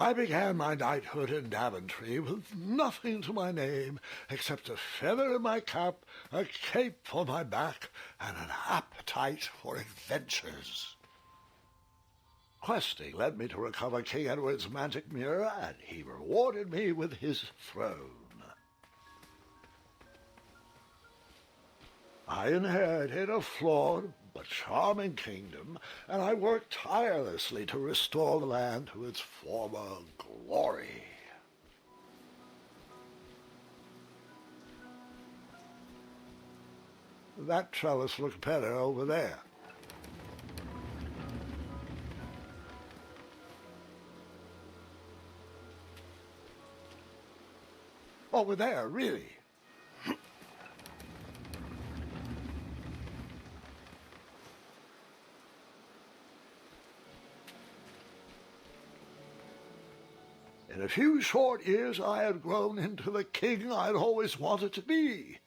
I began my knighthood in Daventry with nothing to my name except a feather in my cap, a cape for my back, and an appetite for adventures. Questing led me to recover King Edward's magic mirror, and he rewarded me with his throne. I inherited a flawed but charming kingdom, and I worked tirelessly to restore the land to its former glory. That trellis looks better over there. Over there, really. In a few short years I had grown into the king I'd always wanted to be.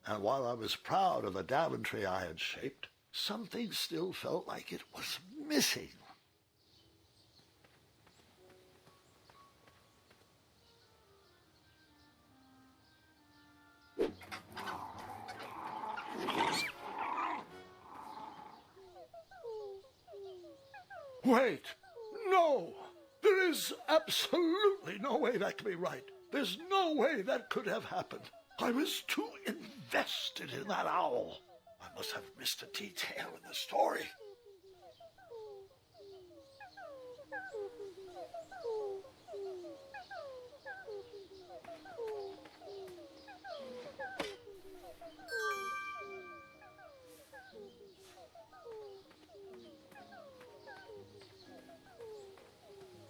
And while I was proud of the Daventry I had shaped, something still felt like it was missing. Wait! No! There is absolutely no way that can be right. There's no way that could have happened. I was too invested in that owl. I must have missed a detail in the story.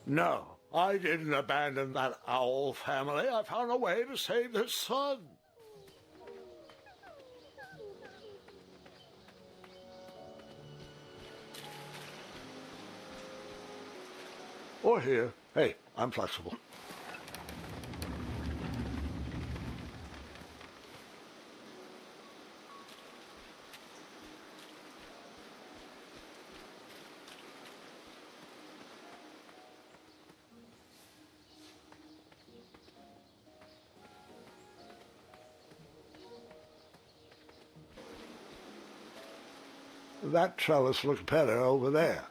No, I didn't abandon that owl family. I found a way to save their son. Or here. Hey, I'm flexible. That trellis looks better over there.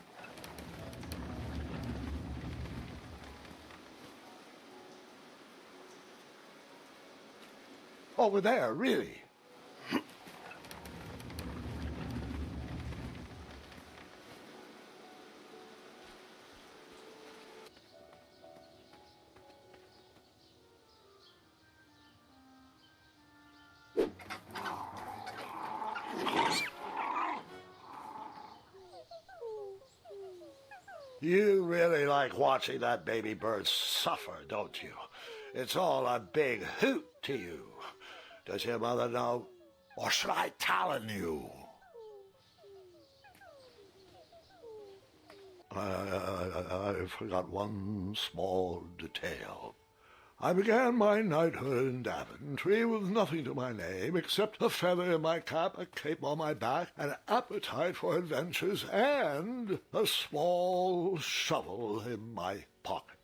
Over there, really. You really like watching that baby bird suffer, don't you? It's all a big hoot to you. Does your mother know? Or should I talon you? I forgot one small detail. I began my knighthood in Daventry with nothing to my name except a feather in my cap, a cape on my back, an appetite for adventures, and a small shovel in my pocket.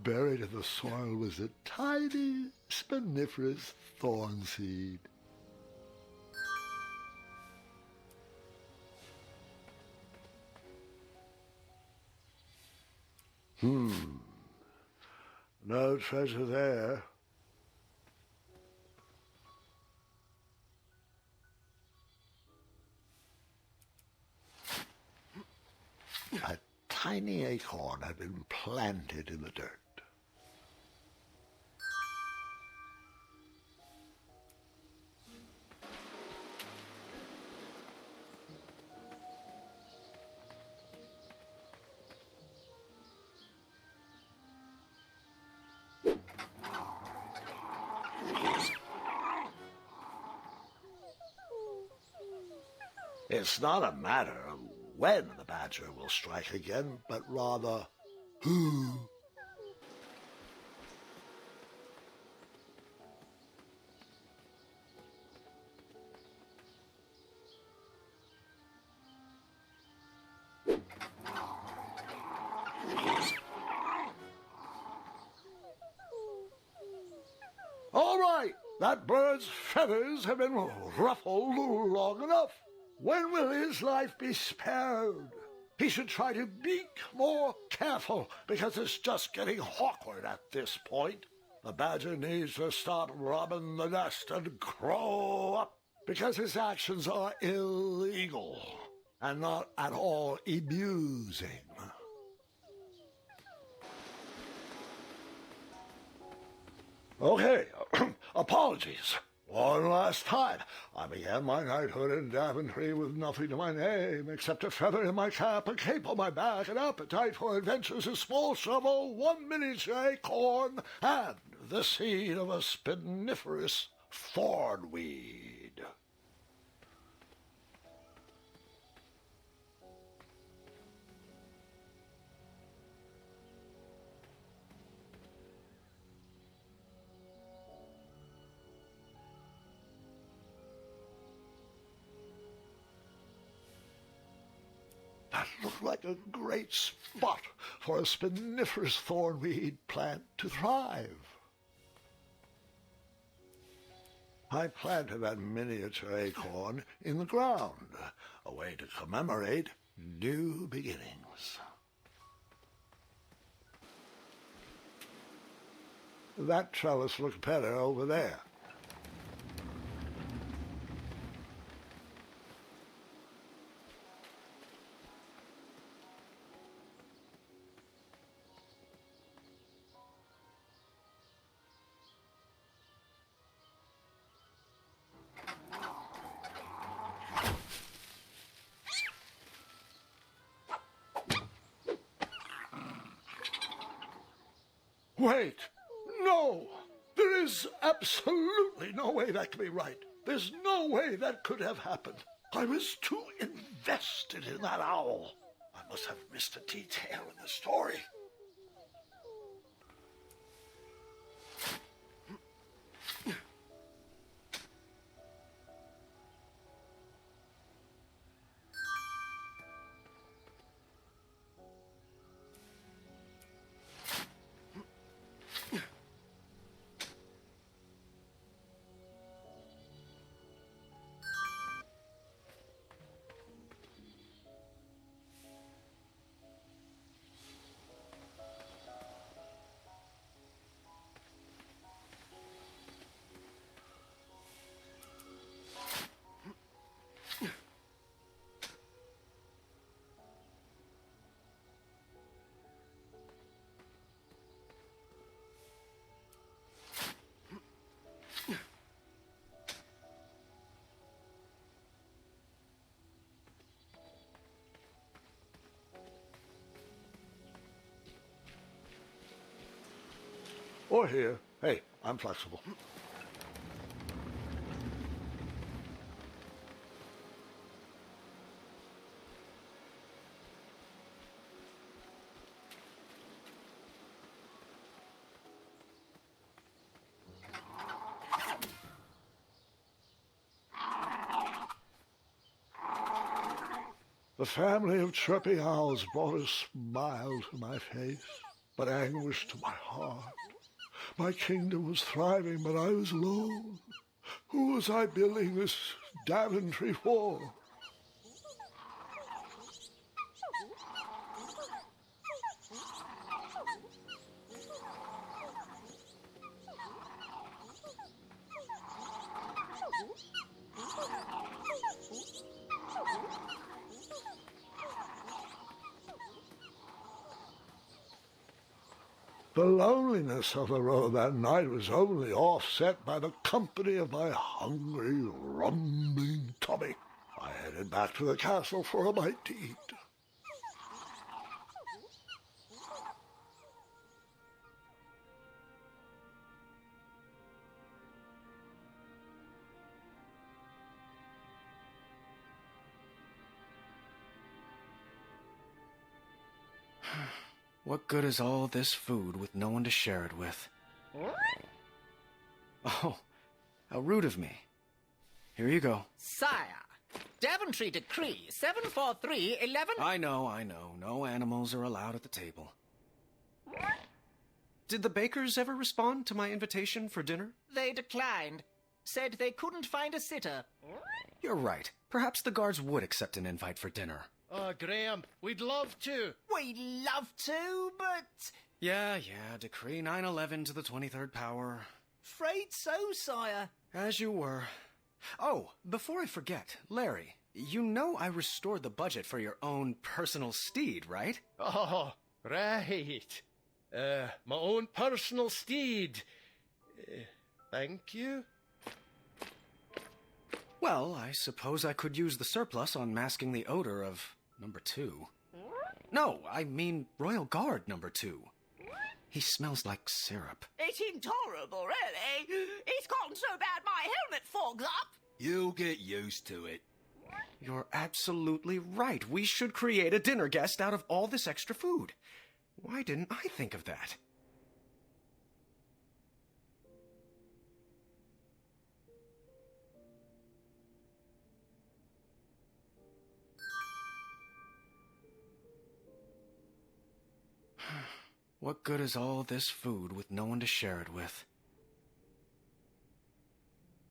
Buried in the soil was a tiny, spiniferous thorn seed. No treasure there. A tiny acorn had been planted in the dirt. It's not a matter of when the badger will strike again, but rather who. That bird's feathers have been ruffled long enough. When will his life be spared? He should try to be more careful, because it's just getting awkward at this point. The badger needs to stop robbing the nest and grow up, because his actions are illegal and not at all amusing. Okay, apologies. One last time. I began my knighthood in Daventry with nothing to my name except a feather in my cap, a cape on my back, an appetite for adventures, a small shovel, one miniature acorn, and the seed of a spiniferous thornweed. That looked like a great spot for a spiniferous thornweed plant to thrive. I planted that miniature acorn in the ground, a way to commemorate new beginnings. That trellis looks better over there. Wait! No! There is absolutely no way that can be right. There's no way that could have happened. I was too invested in that owl. I must have missed a detail in the story. Or here. Hey, I'm flexible. The family of chirping owls brought a smile to my face, but anguish to my heart. My kingdom was thriving, but I was alone. Who was I building this Daventry for? The loneliness of the road that night was only offset by the company of my hungry, rumbling tummy. I headed back to the castle for a bite to eat. What good is all this food with no one to share it with? Oh, how rude of me. Here you go. Sire, Daventry Decree 74311... I know. No animals are allowed at the table. Did the bakers ever respond to my invitation for dinner? They declined. Said they couldn't find a sitter. You're right. Perhaps the guards would accept an invite for dinner. Oh, Graham, we'd love to. We'd love to, but... Yeah, decree 9/11 to the 23rd power. Afraid so, sire. As you were. Oh, before I forget, Larry, you know I restored the budget for your own personal steed, right? Oh, right. My own personal steed. Thank you. Well, I suppose I could use the surplus on masking the odor of number 2. No, I mean Royal Guard number 2. He smells like syrup. It's intolerable, really. It's gotten so bad my helmet fogs up. You'll get used to it. You're absolutely right. We should create a dinner guest out of all this extra food. Why didn't I think of that? What good is all this food with no one to share it with?